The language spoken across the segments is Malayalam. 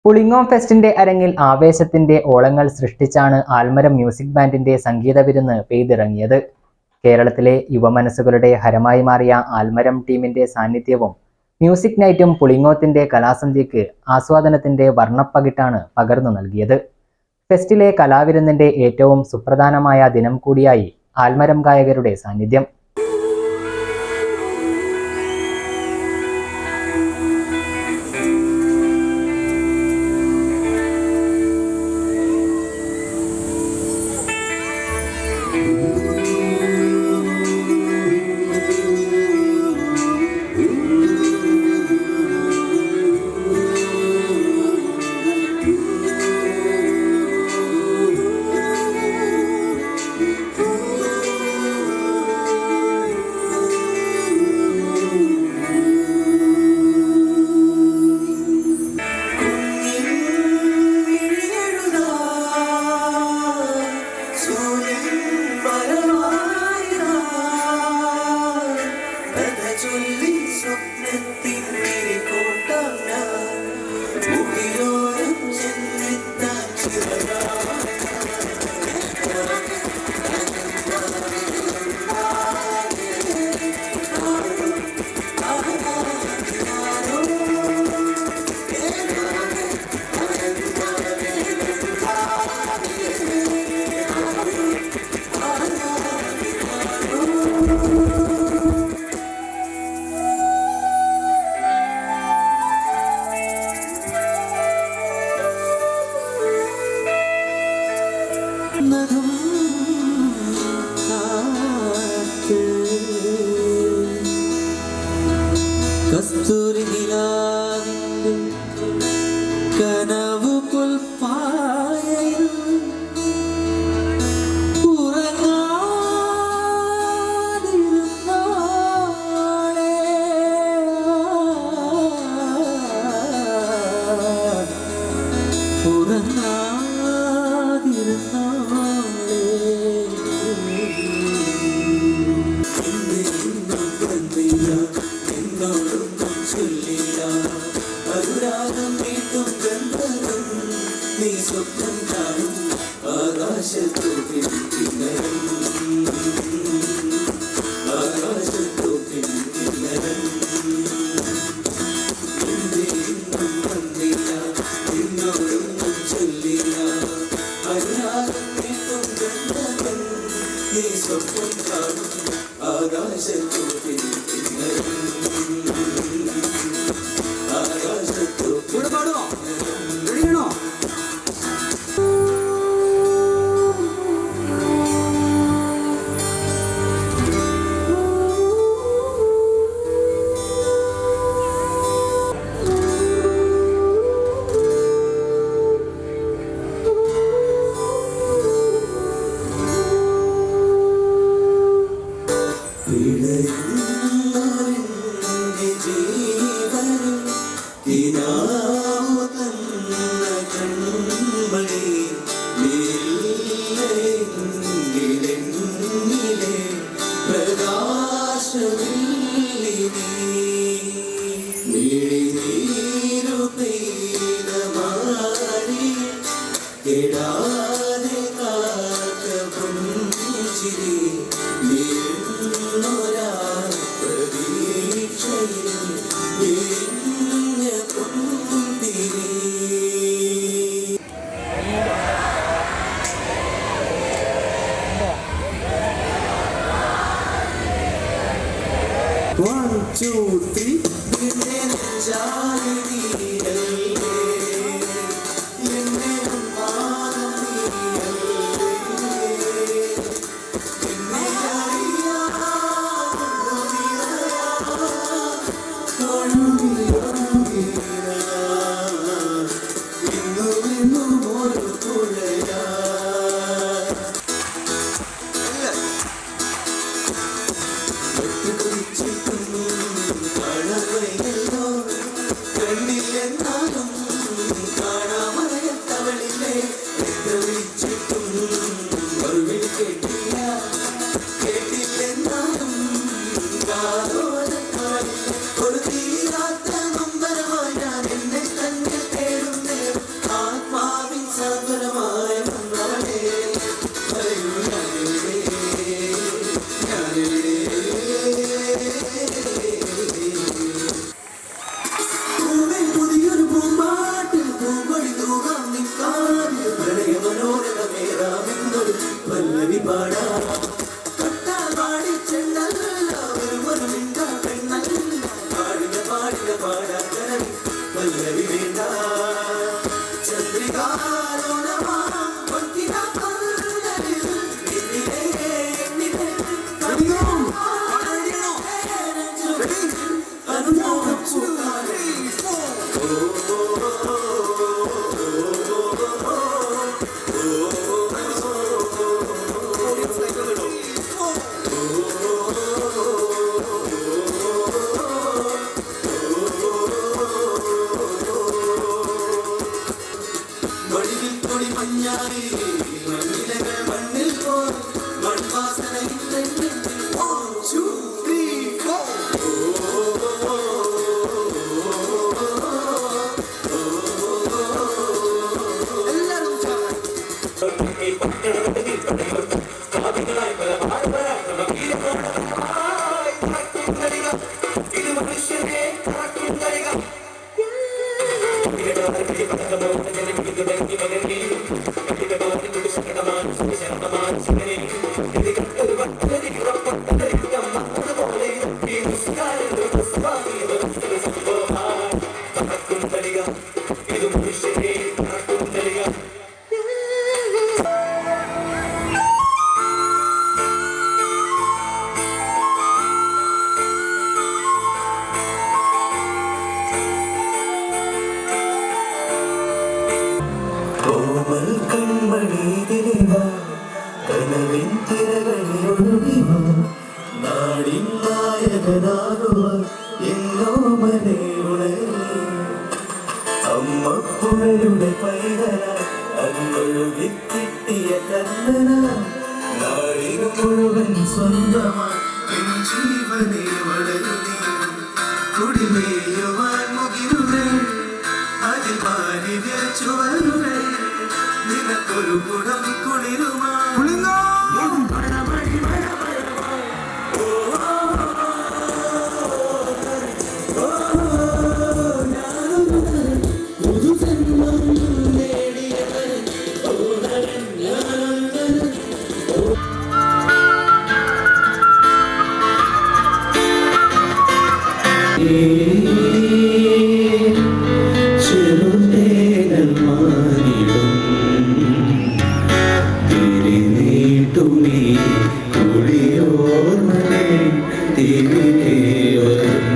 പുളിങ്ങോം ഫെസ്റ്റിന്റെ അരങ്ങിൽ ആവേശത്തിന്റെ ഓളങ്ങൾ സൃഷ്ടിച്ചാണ് ആൽമരം മ്യൂസിക് ബാൻഡിന്റെ സംഗീത വിരുന്ന് പെയ്തിറങ്ങിയത്. കേരളത്തിലെ യുവമനസ്സുകളുടെ ഹരമായി മാറിയ ആൽമരം ടീമിന്റെ സാന്നിധ്യവും മ്യൂസിക് നൈറ്റും പുളിങ്ങോത്തിന്റെ കലാസന്ധ്യയ്ക്ക് ആസ്വാദനത്തിന്റെ വർണ്ണപ്പകിട്ടാണ് പകർന്നു നൽകിയത്. ഫെസ്റ്റിലെ കലാവിരുന്നിന്റെ ഏറ്റവും സുപ്രധാനമായ ദിനം കൂടിയായി ആൽമരം ഗായകരുടെ സാന്നിധ്യം. കസ്തൂരി നിലാവിന്റെ കനവു പുൽപ്പായയിൽ ഉറങ്ങാതിരുന്നാളെ അനുരാഗം വീട്ടും ഗന്ധർവൻ നീ സ്വപ്നം കാണും ആകാശത്തോപ്പിൽ കിന്നരൻ ആകാശത്തോപ്പിൽ കിന്നരൻ എന്തെന്നും വന്നില്ല എന്നോടൊന്നും ചൊല്ലില്ല അനുരാഗം വീട്ടും ഗന്ധർവൻ നീ സ്വപ്നം കാണും ആകാശത്തോപ്പിൽ കിന്നരൻ. One, two, three. കുഞ്ഞായി മണ്ണിലകൾ മണ്ണിൽ പോ മൺവാസന ഇന്നെങ്കിൽ 1 2 3 4 എല്ലാവരും കോമൽ കൺമണി തിരിവാ കനവിൻ തിരകളിലൊഴുകിവാ നാടിൻ നായകനാകുക എന്നോ മനെ ഉണരേ അമ്മപ്പുഴയുടെ പൈതല അന്നൊഴുകിക്കിട്ടിയ കണ്ണന നാടിന് മുഴുവൻ സ്വന്തമായി ജീവനെ വളരുന്നേ കുടിമേയുവാൻ മുകിലുകൾ അതിൽ മാലിന്യ ചുവരുകൾ നിനക്കൊരു കുടം കുളിരുമാ ചെറുതേനൽ മാനിടും തിരിനീട്ടുമീ കുളിയോർമനെ തിരികെ വരും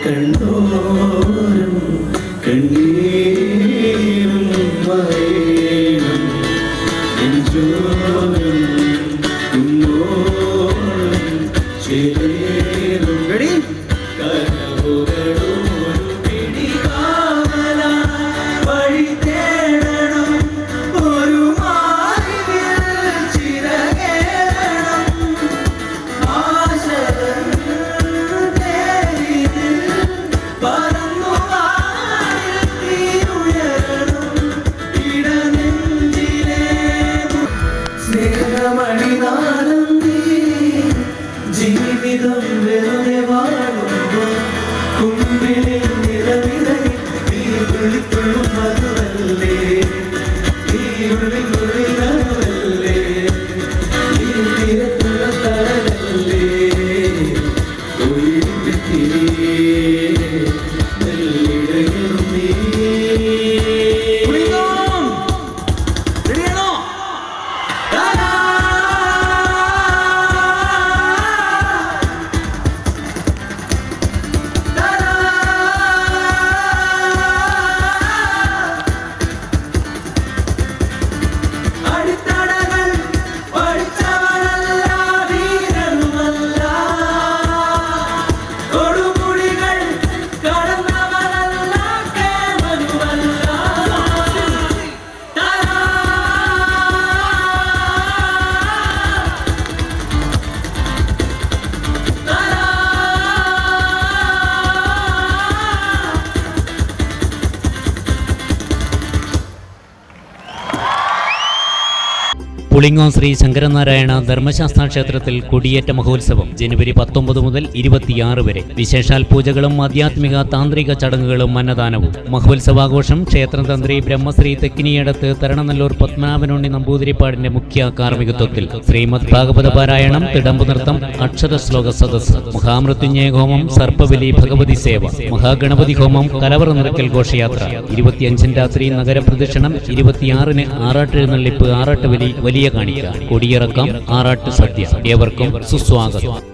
കണ്ടോരം കണ്ണീരും വയണം എൻജോരം വഴി തേടണം ഒരു ചിരകേടണം ആശകൾ പറന്നു ഉയരണം ഇടനെഞ്ചിലെ സ്നേഹമണിനാനന്ദി ജീവിതം വെറുതെ വാഴുമ്പോൾ കുമ്പിളിൽ നിറവിറങ്ങി നീ വിളിക്കൊള്ളും മധുവല്ലേ നീ ഉള്ളിനുള്ളിലല്ലേ നീ തീരത്തുള്ള കടലല്ലേ ഒഴിഞ്ഞു നെല്ലിടയും നീ പുളിങ്ങോം ശ്രീ ശങ്കരനാരായണ ധർമ്മശാസ്ത്ര ക്ഷേത്രത്തിൽ കൊടിയേറ്റ മഹോത്സവം ജനുവരി 19 മുതൽ 26 വരെ. വിശേഷാൽ പൂജകളും ആധ്യാത്മിക താന്ത്രിക ചടങ്ങുകളും അന്നദാനവും. മഹോത്സവാഘോഷം ക്ഷേത്രതന്ത്രി ബ്രഹ്മശ്രീ തെക്കിനിയടത്ത് തരണനല്ലൂർ പത്മനാഭനുണ്ണി നമ്പൂതിരിപ്പാടിന്റെ മുഖ്യ കാർമ്മികത്വത്തിൽ ശ്രീമദ് ഭാഗവത പാരായണം, തിടമ്പു നൃത്തം, അക്ഷരശ്ലോക സദസ്സ്, മഹാമൃത്യുഞ്ജയ ഹോമം, സർപ്പബലി, ഭഗവതി സേവ, മഹാഗണപതി ഹോമം, കലവറ നിറക്കൽ ഘോഷയാത്ര, 25 രാത്രി നഗരപ്രദക്ഷിണം, 26 ആറാട്ടെഴുന്നള്ളിപ്പ്, ആറാട്ടുബലി, വലിയ കാണിക്ക, കൊടിയിറക്കം, ആറാട്ട് സദ്യ. ഏവർക്കും സുസ്വാഗതം.